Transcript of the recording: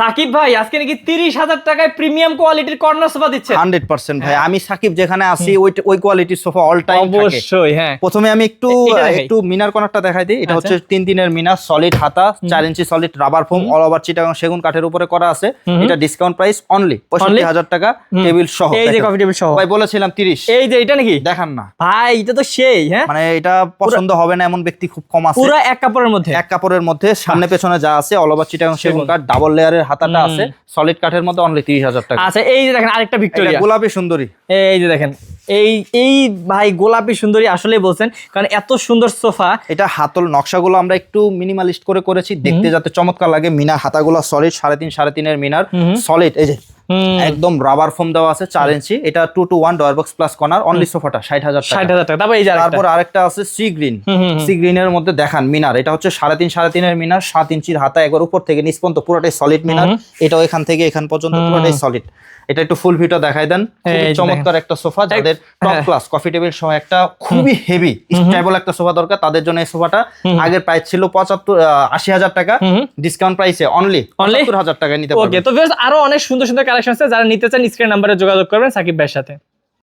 সাকিব ভাই আজকে নাকি 30,000 টাকায় প্রিমিয়াম কোয়ালিটির কর্নার সোফা দিচ্ছে। 100% ভাই, আমি সাকিব যেখানে আসি ওই কোয়ালিটির সোফা অল টাইম থাকে। অবশ্যই হ্যাঁ। প্রথমে আমি এটা দেখাই। একটু মিনার কর্নারটা দেখাই দিই। এটা আচ্ছা। হচ্ছে 3 মিনার সলিড হাতা, 4 inch solid rubber foam, all over Chittagong সেগুন কাঠের উপরে করা আছে। এটা ডিসকাউন্ট প্রাইস অনলি 65,000 টাকা টেবিল সহ। এই যে কফি টেবিল সহ ভাই বলেছিলাম 30। এই যে এটা নাকি দেখান না ভাই, এটা তো সেই হ্যাঁ, মানে এটা পছন্দ হবে না এমন ব্যক্তি খুব কম আছে। পুরো এক কাপড়ের মধ্যে, এক কাপড়ের মধ্যে সামনে পেছনে যা আছে অল ওভার চিটাগাং সেগুন কাঠ, ডাবল লেয়ারের হাতাটা আছে, সলিড কাঠের মধ্যে অনলি 30,000 টাকা। আচ্ছা এই যে দেখেন আরেকটা ভিক্টোরিয়া গোলাপি সুন্দরী। এই যে দেখেন এই ভাই গোলাপি সুন্দরী আসলেই বলছেন, কারণ এত সুন্দর সোফা। এটা হাতল নকশাগুলো আমরা একটু মিনিমালিস্ট করে করেছি দেখতে যাতে চমৎকার লাগে। মিনার হাতাগুলো সলিড 3.5 মিনার সলিড, এই যে একদম রাবার ফোম দেওয়া আছে 4 ইঞ্চি। এটা 2-to-1 ডোর বক্স প্লাস কর্নার, অনলি সোফাটা 60,000 টাকা। 60,000 টাকা। তারপর এই যে তারপর আরেকটা আছে সি গ্রিনের মধ্যে দেখান মিনার। এটা হচ্ছে 3.5 মিনার, 7 ইঞ্চির হাতা, একবার উপর থেকে নিচ পর্যন্ত পুরোটাই সলিড মিনার। এটাও এখান থেকে এখান পর্যন্ত পুরোটাই সলিড। এটা একটু ফুল ভিউটা দেখাই দেন। খুবই চমৎকার একটা সোফা, যাদের টপ ক্লাস কফি টেবিল সহ একটা খুবই হেভি স্টেবল একটা সোফা দরকার তাদের জন্য এই সোফাটা। আগের প্রাইস ছিল 80,000 টাকা, ডিসকাউন্ট প্রাইসে অনলি 70,000 টাকায় নিতে পারবেন। ওকে, তো ভিউয়ার্স আরো অনেক সুন্দর সুন্দর কালেকশন আছে, যারা নিতে চান স্ক্রিন নাম্বারে যোগাযোগ করবেন সাকিব ভাইয়ের সাথে।